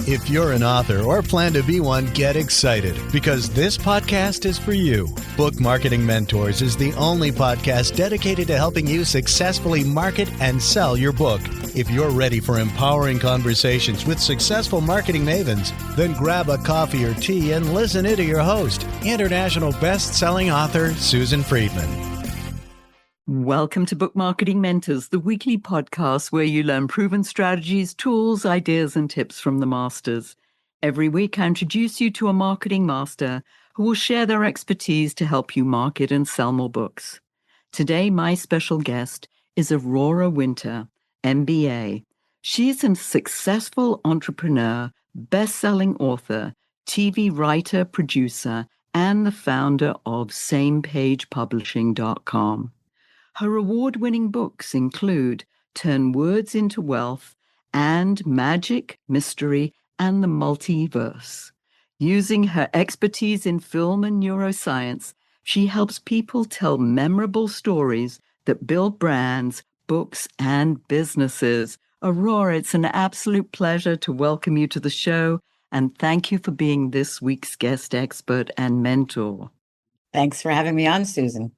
If you're an author or plan to be one, get excited because this podcast is for you. Book Marketing Mentors is the only podcast dedicated to helping you successfully market and sell your book. If you're ready for empowering conversations with successful marketing mavens, then grab a coffee or tea and listen in to your host, international best-selling author Susan Friedmann. Welcome to Book Marketing Mentors, the weekly podcast where you learn proven strategies, tools, ideas, and tips from the masters. Every week, I introduce you to a marketing master who will share their expertise to help you market and sell more books. Today, my special guest is Aurora Winter, MBA. She is a successful entrepreneur, best-selling author, TV writer, producer, and the founder of SamePagePublishing.com. Her award-winning books include Turn Words into Wealth and Magic, Mystery, and the Multiverse. Using her expertise in film and neuroscience, she helps people tell memorable stories that build brands, books, and businesses. Aurora, it's an absolute pleasure to welcome you to the show, and thank you for being this week's guest expert and mentor. Thanks for having me on, Susan.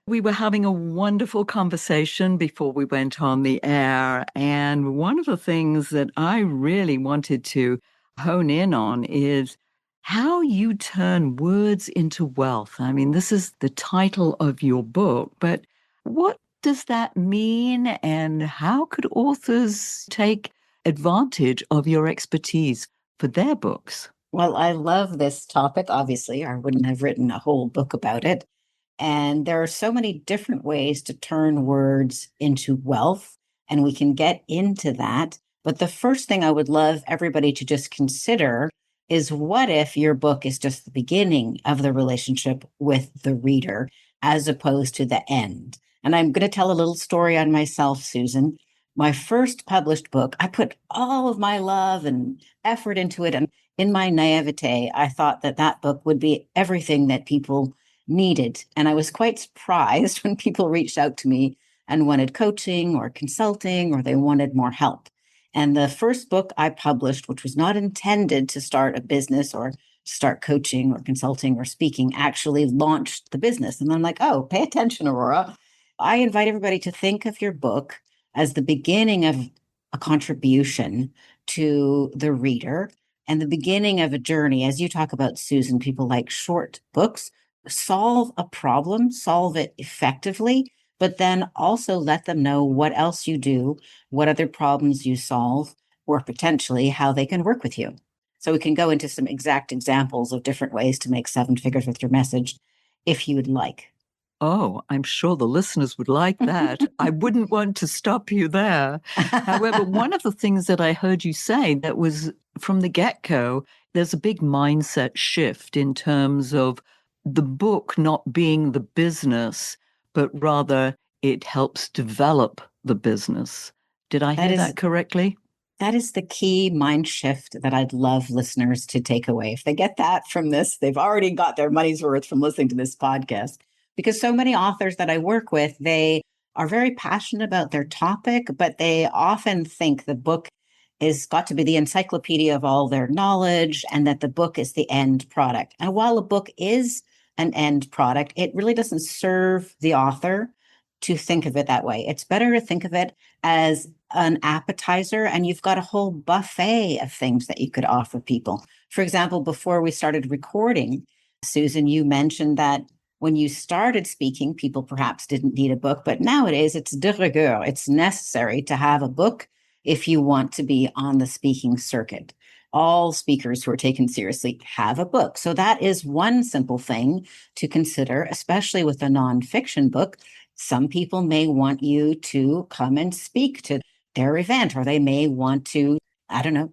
We were having a wonderful conversation before we went on the air. And one of the things that I really wanted to hone in on is how you turn words into wealth. I mean, this is the title of your book, but what does that mean? And how could authors take advantage of your expertise for their books? Well, I love this topic, obviously. I wouldn't have written a whole book about it. And there are so many different ways to turn words into wealth, and we can get into that. But the first thing I would love everybody to just consider is, what if your book is just the beginning of the relationship with the reader as opposed to the end? And I'm going to tell a little story on myself, Susan. My first published book, I put all of my love and effort into it. And in my naivete, I thought that that book would be everything that people needed. And I was quite surprised when people reached out to me and wanted coaching or consulting, or they wanted more help. And the first book I published, which was not intended to start a business or start coaching or consulting or speaking, actually launched the business. And I'm like, oh, pay attention, Aurora. I invite everybody to think of your book as the beginning of a contribution to the reader and the beginning of a journey. As you talk about, Susan, people like short books. Solve a problem, solve it effectively, but then also let them know what else you do, what other problems you solve, or potentially how they can work with you. So we can go into some exact examples of different ways to make seven figures with your message, if you would like. Oh, I'm sure the listeners would like that. I wouldn't want to stop you there. However, one of the things that I heard you say that was from the get-go, there's a big mindset shift in terms of the book not being the business, but rather it helps develop the business. Did I hear that correctly? That is the key mind shift that I'd love listeners to take away. If they get that from this, they've already got their money's worth from listening to this podcast. Because so many authors that I work with, they are very passionate about their topic, but they often think the book is got to be the encyclopedia of all their knowledge and that the book is the end product. And while a book is an end product, it really doesn't serve the author to think of it that way. It's better to think of it as an appetizer, and you've got a whole buffet of things that you could offer people. For example, before we started recording, Susan, you mentioned that when you started speaking, people perhaps didn't need a book, but nowadays it's de rigueur. It's necessary to have a book if you want to be on the speaking circuit. All speakers who are taken seriously have a book. So that is one simple thing to consider, especially with a nonfiction book. Some people may want you to come and speak to their event, or they may want to,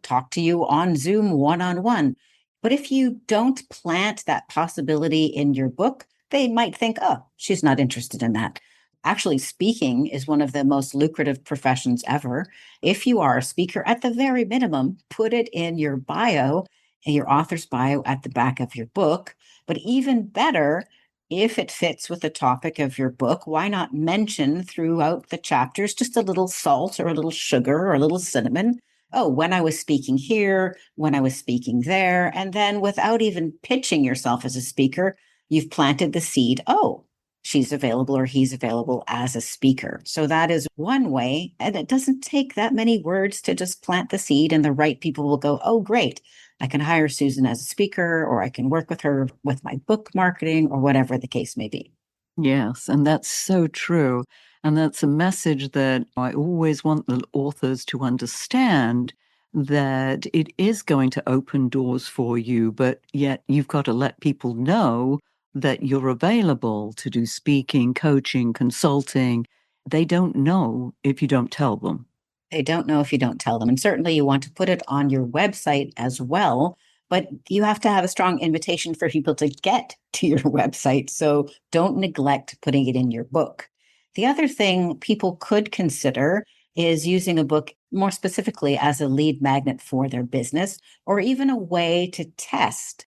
talk to you on Zoom one-on-one. But if you don't plant that possibility in your book, they might think, oh, she's not interested in that. Actually, speaking is one of the most lucrative professions ever. If you are a speaker, at the very minimum, put it in your bio, in your author's bio at the back of your book. But even better, if it fits with the topic of your book, why not mention throughout the chapters just a little salt or a little sugar or a little cinnamon oh, when I was speaking here, when I was speaking there. And then without even pitching yourself as a speaker, you've planted the seed. Oh, she's available or he's available as a speaker. So that is one way. And it doesn't take that many words to just plant the seed, and the right people will go, oh, great. I can hire Susan as a speaker, or I can work with her with my book marketing, or whatever the case may be. Yes, and that's so true. And that's a message that I always want the authors to understand, that it is going to open doors for you, but yet you've got to let people know that you're available to do speaking, coaching, consulting. They don't know if you don't tell them. They don't know if you don't tell them. And certainly you want to put it on your website as well, but you have to have a strong invitation for people to get to your website. So don't neglect putting it in your book. The other thing people could consider is using a book more specifically as a lead magnet for their business, or even a way to test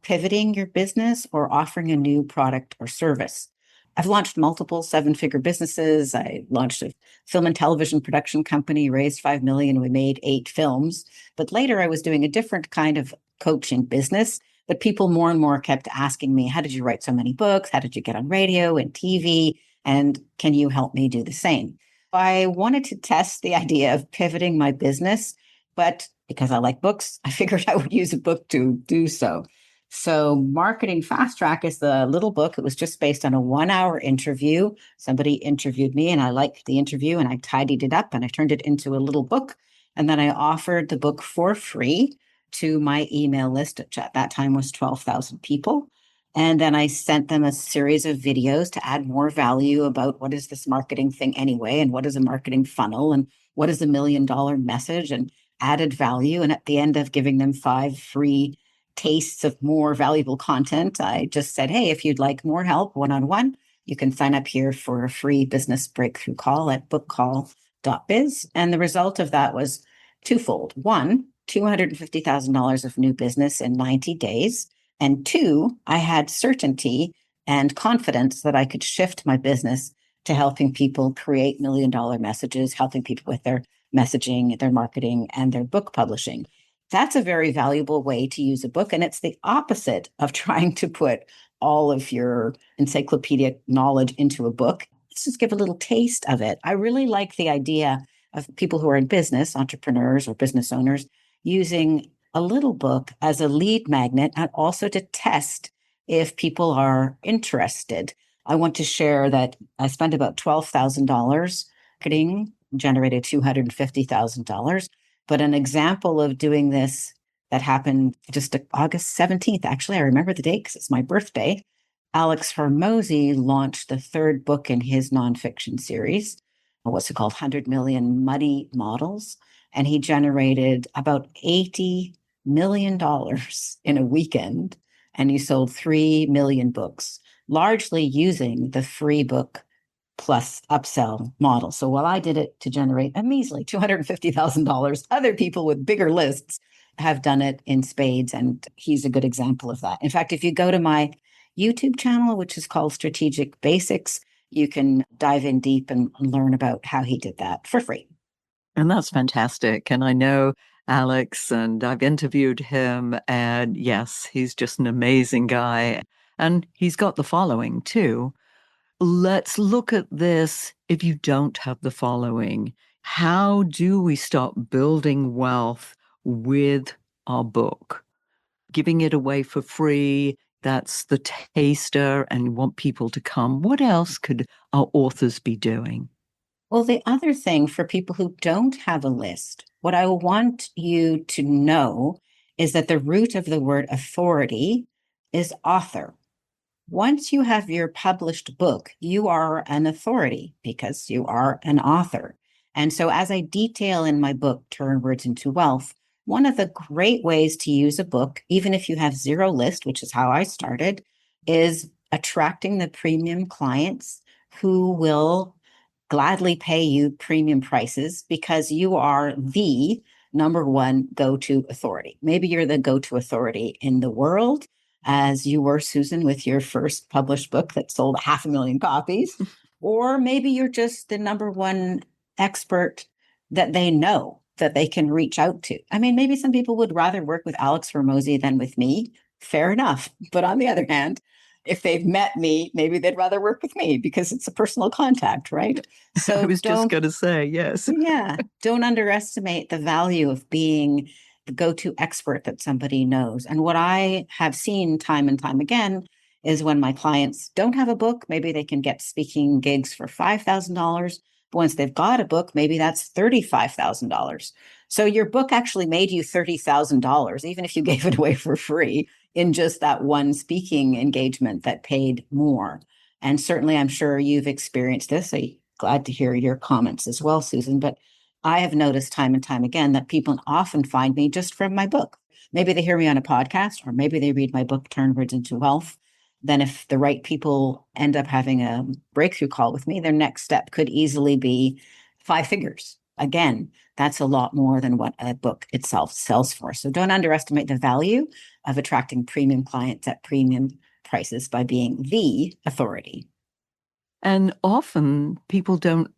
pivoting your business or offering a new product or service. I've launched multiple seven-figure businesses. I launched a film and television production company, raised 5 million. We made 8 films. But later I was doing a different kind of coaching business. But people more and more kept asking me, how did you write so many books? How did you get on radio and TV? And can you help me do the same? I wanted to test the idea of pivoting my business, but because I like books, I figured I would use a book to do so. So Marketing Fast Track is the little book. It was just based on a 1-hour interview. Somebody interviewed me and I liked the interview, and I tidied it up and I turned it into a little book. And then I offered the book for free to my email list, which at that time was 12,000 people. And then I sent them a series of videos to add more value about what is this marketing thing anyway, and what is a marketing funnel, and what is a $1 million message, and added value. And at the end of giving them 5 free tastes of more valuable content, I just said, hey, if you'd like more help one-on-one, you can sign up here for a free business breakthrough call at bookcall.biz. And the result of that was twofold. One, $250,000 of new business in 90 days. And two, I had certainty and confidence that I could shift my business to helping people create $1 million messages, helping people with their messaging, their marketing, and their book publishing. That's a very valuable way to use a book. And it's the opposite of trying to put all of your encyclopedic knowledge into a book. Let's just give a little taste of it. I really like the idea of people who are in business, entrepreneurs or business owners, using a little book as a lead magnet, and also to test if people are interested. I want to share that I spent about $12,000 marketing, generated $250,000. But an example of doing this that happened just August 17th, actually, I remember the date because it's my birthday. Alex Hormozy launched the 3rd book in his nonfiction series. What's it called? 100 Million Money Models. And he generated about $80 million in a weekend. And he sold 3 million books, largely using the free book plus upsell model. So while I did it to generate a measly $250,000, other people with bigger lists have done it in spades. And he's a good example of that. In fact, if you go to my YouTube channel, which is called Strategic Basics, you can dive in deep and learn about how he did that for free. And that's fantastic. And I know Alex, and I've interviewed him, and yes, he's just an amazing guy. And he's got the following too. Let's look at this. If you don't have the following, how do we start building wealth with our book? Giving it away for free, that's the taster, and you want people to come. What else could our authors be doing? Well, the other thing for people who don't have a list, what I want you to know is that the root of the word authority is author. Once you have your published book, you are an authority because you are an author. And so, as I detail in my book, Turn Words into Wealth, one of the great ways to use a book, even if you have 0 list, which is how I started, is attracting the premium clients who will gladly pay you premium prices because you are the number one go-to authority. Maybe you're the go-to authority in the world, as you were, Susan, with your first published book that sold 500,000 copies. Or maybe you're just the number one expert that they know that they can reach out to. I mean, maybe some people would rather work with Alex Hormozi than with me. Fair enough. But on the other hand, if they've met me, maybe they'd rather work with me because it's a personal contact, right? I So was just going to say, yes. yeah, don't underestimate the value of being the go-to expert that somebody knows. And what I have seen time and time again is when my clients don't have a book, maybe they can get speaking gigs for $5,000. But once they've got a book, maybe that's $35,000. So your book actually made you $30,000, even if you gave it away for free in just that one speaking engagement that paid more. And certainly, I'm sure you've experienced this. I'm glad to hear your comments as well, Susan. But I have noticed time and time again that people often find me just from my book. Maybe they hear me on a podcast, or maybe they read my book, Turn Words into Wealth. Then if the right people end up having a breakthrough call with me, their next step could easily be 5 figures. Again, that's a lot more than what a book itself sells for. So don't underestimate the value of attracting premium clients at premium prices by being the authority. And often people don't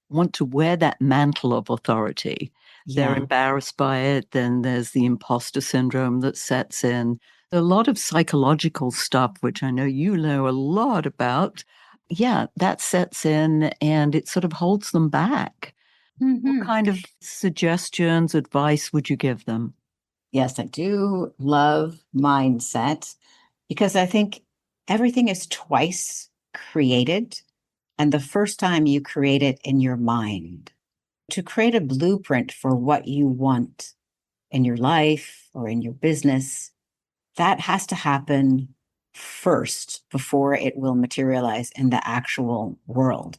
want to wear that mantle of authority. They're embarrassed by it. Then there's the imposter syndrome that sets in. A lot of psychological stuff, which I know you know a lot about. Yeah, that sets in and it sort of holds them back. What kind of suggestions, advice would you give them? Yes, I do love mindset because I think everything is twice created. And the first time you create it in your mind. To create a blueprint for what you want in your life or in your business, that has to happen first before it will materialize in the actual world.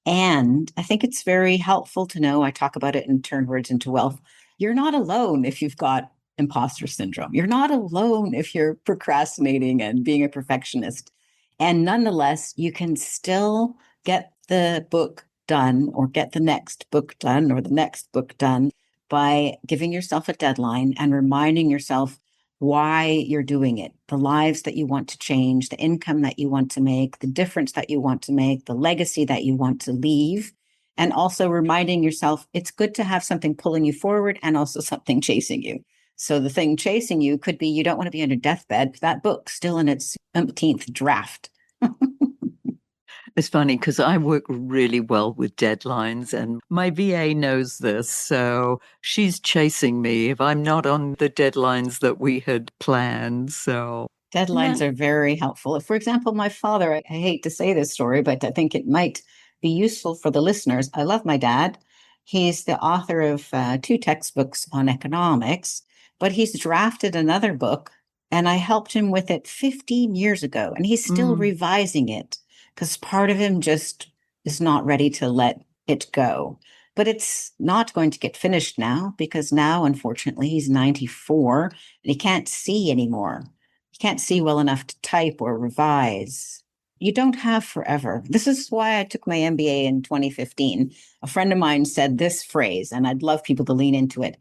And I think it's very helpful to know, I talk about it in Turn Words into Wealth. You're not alone if you've got imposter syndrome. You're not alone if you're procrastinating and being a perfectionist. And nonetheless, you can still get the book done or get the next book done or the next book done by giving yourself a deadline and reminding yourself why you're doing it, the lives that you want to change, the income that you want to make, the difference that you want to make, the legacy that you want to leave. And also reminding yourself it's good to have something pulling you forward and also something chasing you. So the thing chasing you could be you don't want to be on your deathbed. That book's still in its umpteenth draft. It's funny because I work really well with deadlines and my VA knows this. So she's chasing me if I'm not on the deadlines that we had planned. So Deadlines are very helpful. For example, my father, I hate to say this story, but I think it might be useful for the listeners. I love my dad. He's the author of 2 textbooks on economics, but he's drafted another book and I helped him with it 15 years ago and he's still revising it because part of him just is not ready to let it go. But it's not going to get finished now because now, unfortunately, he's 94 and he can't see anymore. He can't see well enough to type or revise. You don't have forever. This is why I took my MBA in 2015. A friend of mine said this phrase, and I'd love people to lean into it.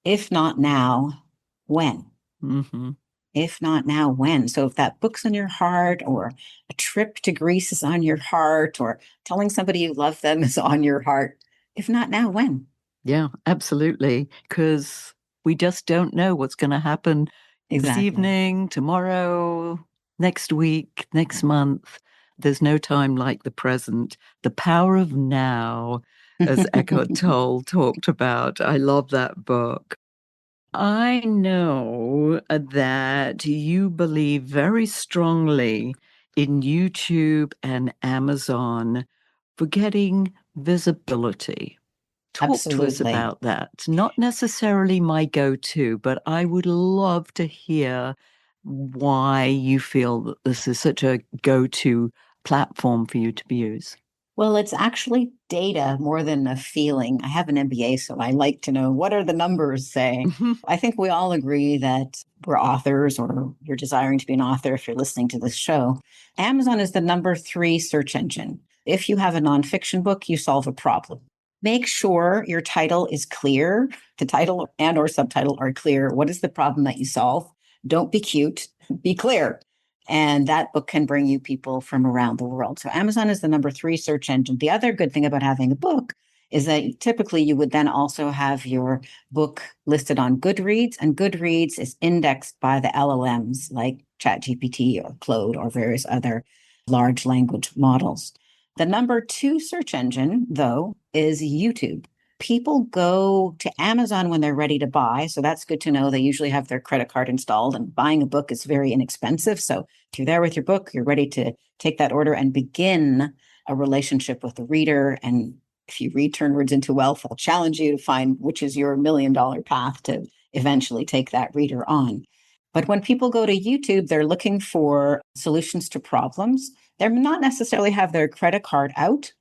If not now, when? Mm-hmm. If not now, when? So if that book's on your heart or a trip to Greece is on your heart or telling somebody you love them is on your heart, if not now, when? Yeah, absolutely. Because we just don't know what's going to happen this evening, tomorrow, next week, next month. There's no time like the present. The power of now, as Eckhart Tolle talked about. I love that book. I know that you believe very strongly in YouTube and Amazon for getting visibility. Talk to us Absolutely. about that. Not necessarily my go-to, but I would love to hear why you feel that this is such a go-to platform for you to use. Well, it's actually data more than a feeling. I have an MBA, so I like to know what are the numbers say. I think we all agree that we're authors or you're desiring to be an author if you're listening to this show. Amazon is the number 3 search engine. If you have a nonfiction book, you solve a problem. Make sure your title is clear. The title and or subtitle are clear. What is the problem that you solve? Don't be cute, be clear. And that book can bring you people from around the world. So Amazon is the number 3 search engine. The other good thing about having a book is that typically you would then also have your book listed on Goodreads, and Goodreads is indexed by the LLMs like ChatGPT or Claude or various other large language models. The number 2 search engine, though, is YouTube. People go to Amazon when they're ready to buy. So that's good to know. They usually have their credit card installed, and buying a book is very inexpensive. So if you're there with your book, you're ready to take that order and begin a relationship with the reader. And if you read Turn Words into Wealth, I'll challenge you to find which is your $1 million path to eventually take that reader on. But when people go to YouTube, they're looking for solutions to problems. They're not necessarily have their credit card out,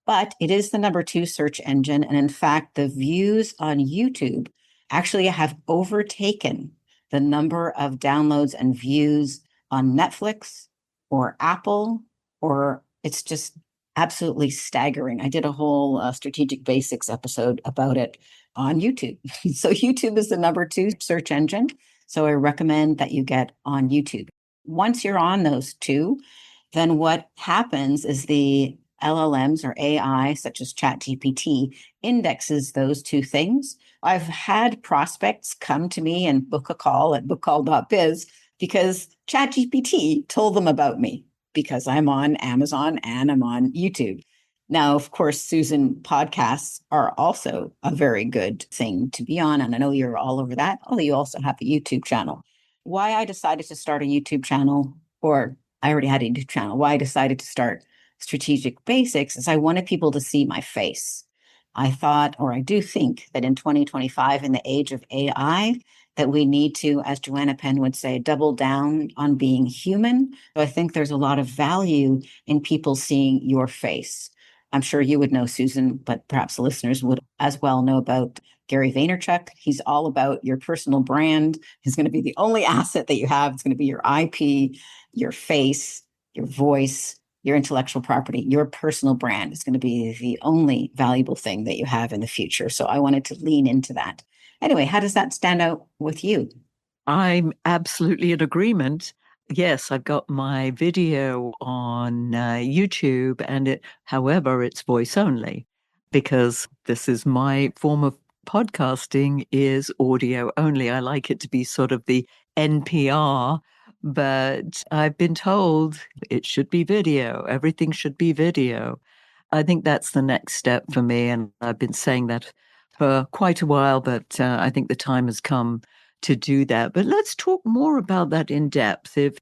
but it is the number 2 search engine. And in fact, the views on YouTube actually have overtaken the number of downloads and views on Netflix or Apple, or it's just absolutely staggering. I did a whole strategic basics episode about it on YouTube. So YouTube is the number 2 search engine. So I recommend that you get on YouTube. Once you're on those two, then what happens is the LLMs or AI, such as ChatGPT, indexes those 2 things. I've had prospects come to me and book a call at bookcall.biz because ChatGPT told them about me because I'm on Amazon and I'm on YouTube. Now, of course, Susan, podcasts are also a very good thing to be on. And I know you're all over that. Although you also have a YouTube channel. Why I decided to start a YouTube channel, or I already had a YouTube channel, why I decided to start Strategic Basics is I wanted people to see my face. I thought, or I do think that in 2025, in the age of AI, that we need to, as Joanna Penn would say, double down on being human. So I think there's a lot of value in people seeing your face. I'm sure you would know, Susan, but perhaps the listeners would as well know about Gary Vaynerchuk. He's all about your personal brand. He's going to be the only asset that you have. It's going to be your IP, your face, your voice, your intellectual property, your personal brand is going to be the only valuable thing that you have in the future. So I wanted to lean into that. Anyway, how does that stand out with you? I'm absolutely in agreement. Yes, I've got my video on YouTube, and however, it's voice only because this is my form of podcasting is audio only. I like it to be sort of the NPR, but I've been told it should be video. Everything should be video. I think that's the next step for me, and I've been saying that for quite a while, but I think the time has come to do that. But let's talk more about that in depth. If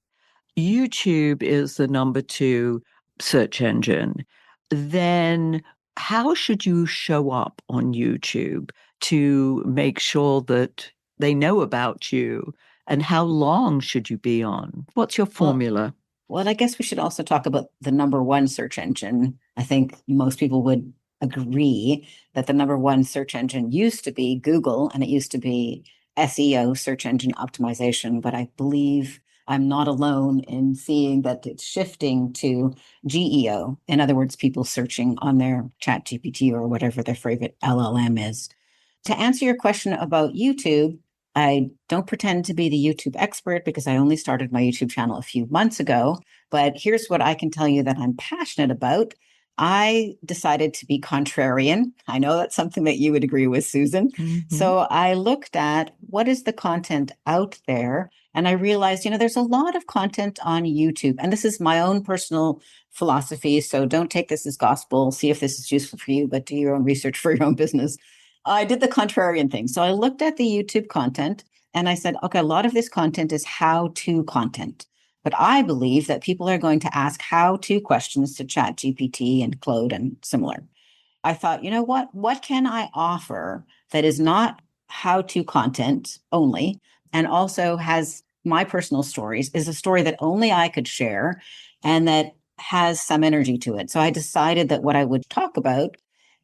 YouTube is the number 2 search engine, then how should you show up on YouTube to make sure that they know about you? And how long should you be on? What's your formula? Well, I guess we should also talk about the number 1 search engine. I think most people would agree that the number 1 search engine used to be Google, and it used to be SEO, search engine optimization. But I believe I'm not alone in seeing that it's shifting to GEO. In other words, people searching on their ChatGPT or whatever their favorite LLM is. To answer your question about YouTube, I don't pretend to be the YouTube expert because I only started my YouTube channel a few months ago. But here's what I can tell you that I'm passionate about. I decided to be contrarian. I know that's something that you would agree with, Susan. Mm-hmm. So I looked at what is the content out there. And I realized, there's a lot of content on YouTube. And this is my own personal philosophy. So don't take this as gospel. See if this is useful for you, but do your own research for your own business. I did the contrarian thing. So I looked at the YouTube content and I said, okay, a lot of this content is how-to content. But I believe that people are going to ask how-to questions to ChatGPT and Claude and similar. I thought, you know what can I offer that is not how-to content only and also has my personal stories, is a story that only I could share and that has some energy to it. So I decided that what I would talk about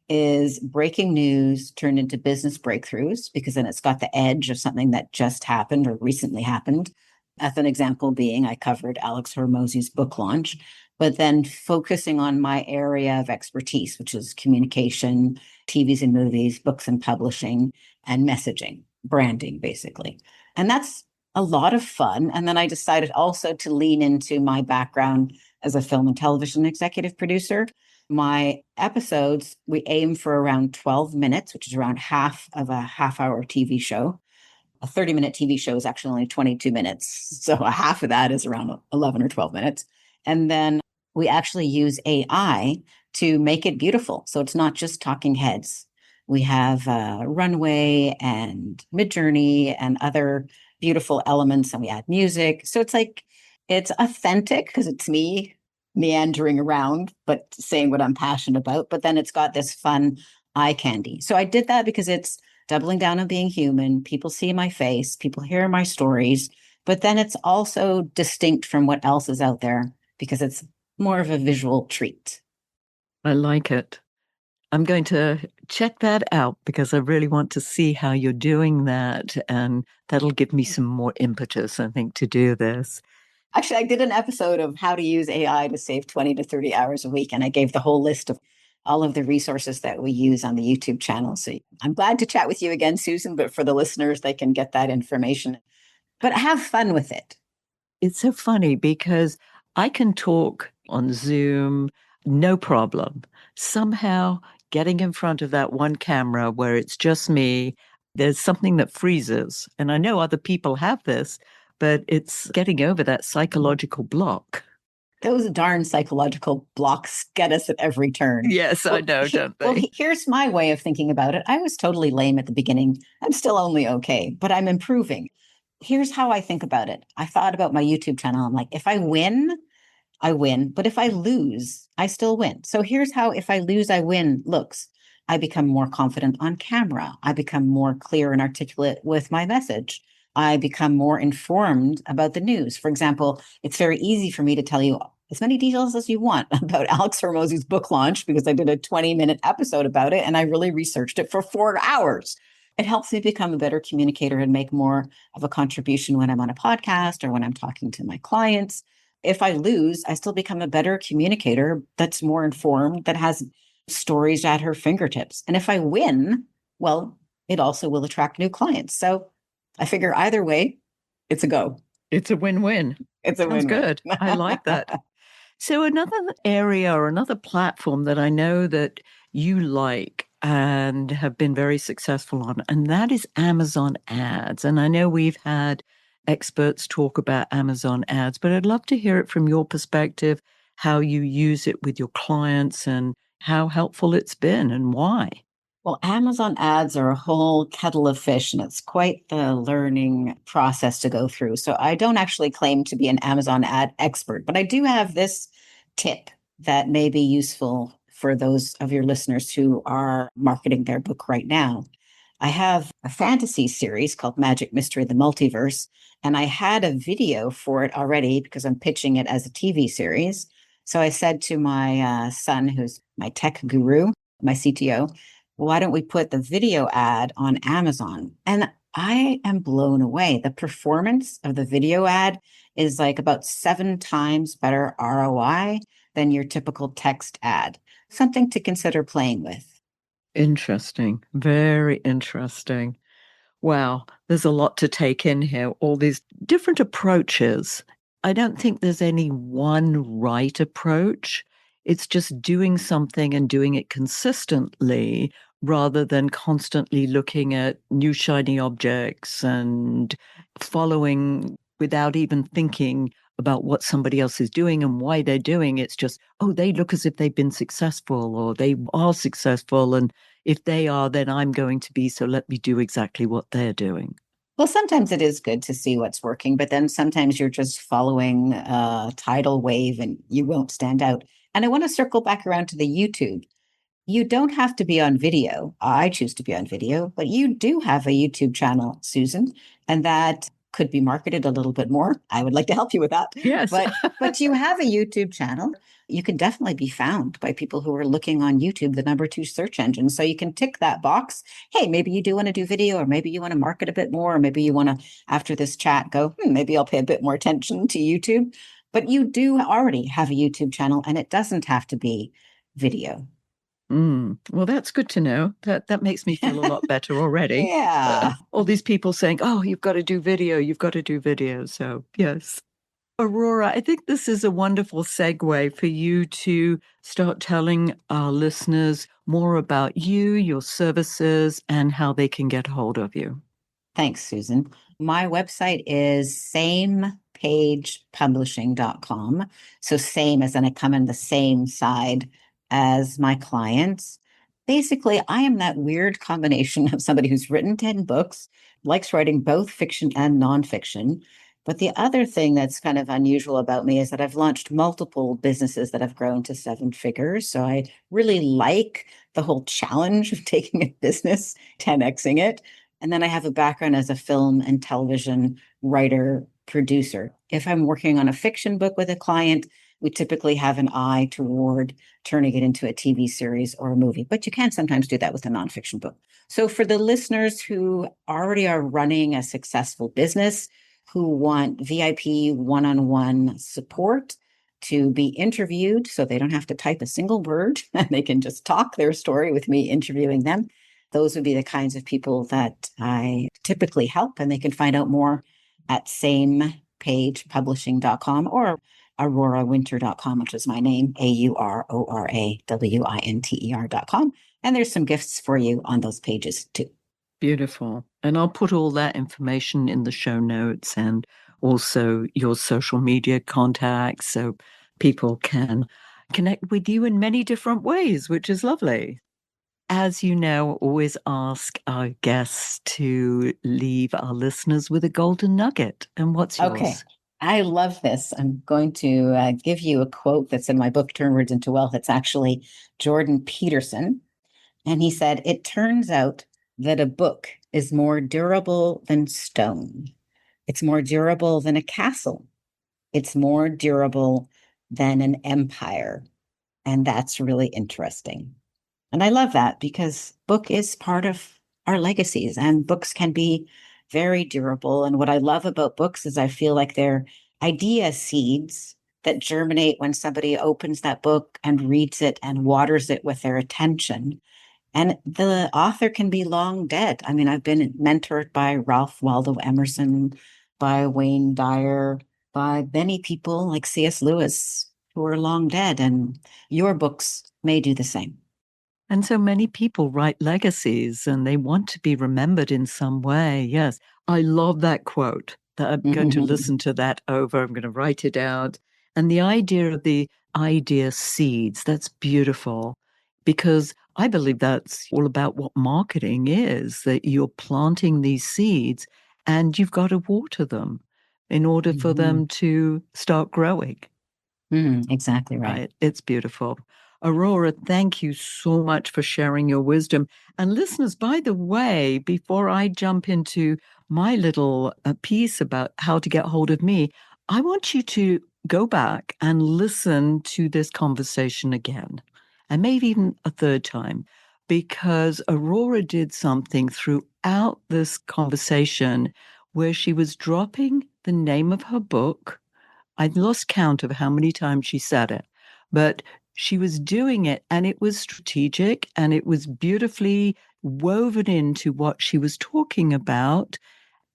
is breaking news turned into business breakthroughs, because then it's got the edge of something that just happened or recently happened. As an example being, I covered Alex Hormozi's book launch, but then focusing on my area of expertise, which is communication, TVs and movies, books and publishing, and messaging, branding, basically. And that's a lot of fun. And then I decided also to lean into my background as a film and television executive producer. My episodes, we aim for around 12 minutes, which is around half of a half-hour TV show. A 30-minute TV show is actually only 22 minutes. So a half of that is around 11 or 12 minutes. And then we actually use AI to make it beautiful. So it's not just talking heads. We have runway and mid-journey and other beautiful elements, and we add music. So it's authentic because it's me meandering around, but saying what I'm passionate about. But then it's got this fun eye candy. So I did that because it's doubling down on being human. People see my face, people hear my stories, but then it's also distinct from what else is out there because it's more of a visual treat. I like it. I'm going to check that out because I really want to see how you're doing that. And that'll give me some more impetus, I think, to do this. Actually, I did an episode of how to use AI to save 20 to 30 hours a week. And I gave the whole list of all of the resources that we use on the YouTube channel. So I'm glad to chat with you again, Susan, but for the listeners, they can get that information. But have fun with it. It's so funny because I can talk on Zoom, no problem. Somehow getting in front of that one camera where it's just me, there's something that freezes. And I know other people have this, but it's getting over that psychological block. Those darn psychological blocks get us at every turn. Yes, I know, don't they? Well, here's my way of thinking about it. I was totally lame at the beginning. I'm still only okay, but I'm improving. Here's how I think about it. I thought about my YouTube channel. I'm like, if I win, I win. But if I lose, I still win. So here's how if I lose, I win looks. I become more confident on camera. I become more clear and articulate with my message. I become more informed about the news. For example, it's very easy for me to tell you as many details as you want about Alex Hormozi's book launch because I did a 20-minute episode about it and I really researched it for 4 hours. It helps me become a better communicator and make more of a contribution when I'm on a podcast or when I'm talking to my clients. If I lose, I still become a better communicator that's more informed, that has stories at her fingertips. And if I win, well, it also will attract new clients. So I figure either way, it's a go. It's a win-win. It's a Sounds win-win. good. I like that. So another area or another platform that I know that you like and have been very successful on, and that is Amazon ads. And I know we've had experts talk about Amazon ads, but I'd love to hear it from your perspective, how you use it with your clients and how helpful it's been and why. Well, Amazon ads are a whole kettle of fish, and it's quite the learning process to go through. So I don't actually claim to be an Amazon ad expert, but I do have this tip that may be useful for those of your listeners who are marketing their book right now. I have a fantasy series called Magic Mystery of the Multiverse, and I had a video for it already because I'm pitching it as a TV series. So I said to my son, who's my tech guru, my CTO, why don't we put the video ad on Amazon? And I am blown away. The performance of the video ad is like about 7 times better ROI than your typical text ad. Something to consider playing with. Interesting. Very interesting. Wow, there's a lot to take in here, all these different approaches. I don't think there's any one right approach. It's just doing something and doing it consistently rather than constantly looking at new shiny objects and following without even thinking about what somebody else is doing and why they're doing. It's just, oh, they look as if they've been successful or they are successful. And if they are, then I'm going to be. So let me do exactly what they're doing. Well, sometimes it is good to see what's working, but then sometimes you're just following a tidal wave and you won't stand out. And I want to circle back around to the YouTube. You don't have to be on video. I choose to be on video, but you do have a YouTube channel, Susan, and that could be marketed a little bit more. I would like to help you with that. Yes. But you have a YouTube channel. You can definitely be found by people who are looking on YouTube, the number 2 search engine. So you can tick that box. Hey, maybe you do want to do video, or maybe you want to market a bit more, or maybe you want to, after this chat, go, maybe I'll pay a bit more attention to YouTube. But you do already have a YouTube channel, and it doesn't have to be video. Well, that's good to know. That makes me feel a lot better already. Yeah. All these people saying, oh, you've got to do video, you've got to do video. So, yes. Aurora, I think this is a wonderful segue for you to start telling our listeners more about you, your services, and how they can get hold of you. Thanks, Susan. My website is SamePagePublishing.com. So same as in I come in the same side as my clients. Basically, I am that weird combination of somebody who's written 10 books, likes writing both fiction and nonfiction. But the other thing that's kind of unusual about me is that I've launched multiple businesses that have grown to 7 figures. So I really like the whole challenge of taking a business, 10xing it. And then I have a background as a film and television writer, producer. If I'm working on a fiction book with a client, we typically have an eye toward turning it into a TV series or a movie, but you can sometimes do that with a nonfiction book. So for the listeners who already are running a successful business, who want VIP one-on-one support to be interviewed so they don't have to type a single word and they can just talk their story with me interviewing them, those would be the kinds of people that I typically help, and they can find out more at SamePagePublishing.com or AuroraWinter.com, which is my name, AuroraWinter.com. And there's some gifts for you on those pages too. Beautiful. And I'll put all that information in the show notes and also your social media contacts so people can connect with you in many different ways, which is lovely. As you know, always ask our guests to leave our listeners with a golden nugget. And what's yours? Okay. I love this. I'm going to give you a quote that's in my book, Turn Words into Wealth. It's actually Jordan Peterson. And he said, "It turns out that a book is more durable than stone. It's more durable than a castle. It's more durable than an empire." And that's really interesting. And I love that because book is part of our legacies, and books can be very durable. And what I love about books is I feel like they're idea seeds that germinate when somebody opens that book and reads it and waters it with their attention. And the author can be long dead. I mean, I've been mentored by Ralph Waldo Emerson, by Wayne Dyer, by many people like C.S. Lewis who are long dead, and your books may do the same. And so many people write legacies and they want to be remembered in some way. Yes, I love that quote. That I'm going to listen to that over. I'm going to write it out. And the idea of the idea seeds, that's beautiful because I believe that's all about what marketing is, that you're planting these seeds and you've got to water them in order for them to start growing. Exactly right. It's beautiful. Aurora, thank you so much for sharing your wisdom. And listeners, by the way, before I jump into my little piece about how to get hold of me, I want you to go back and listen to this conversation again, and maybe even a third time, because Aurora did something throughout this conversation where she was dropping the name of her book. I'd lost count of how many times she said it, but she was doing it and it was strategic and it was beautifully woven into what she was talking about.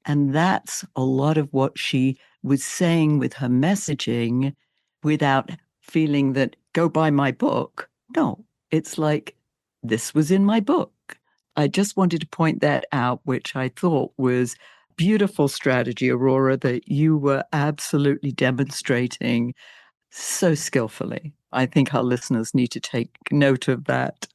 And that's a lot of what she was saying with her messaging without feeling that go buy my book. No, it's like, this was in my book. I just wanted to point that out, which I thought was beautiful strategy, Aurora, that you were absolutely demonstrating so skillfully. I think our listeners need to take note of that.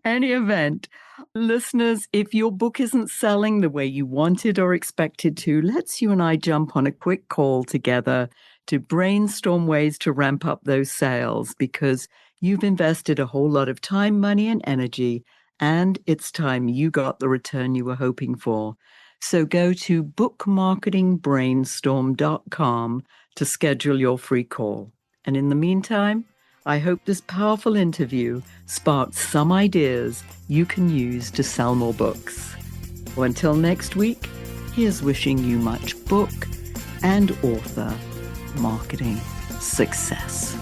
Any event, listeners, if your book isn't selling the way you wanted or expected to, let's you and I jump on a quick call together to brainstorm ways to ramp up those sales, because you've invested a whole lot of time, money, and energy, and it's time you got the return you were hoping for. So go to bookmarketingbrainstorm.com to schedule your free call. And in the meantime, I hope this powerful interview sparked some ideas you can use to sell more books. Well, until next week, here's wishing you much book and author marketing success.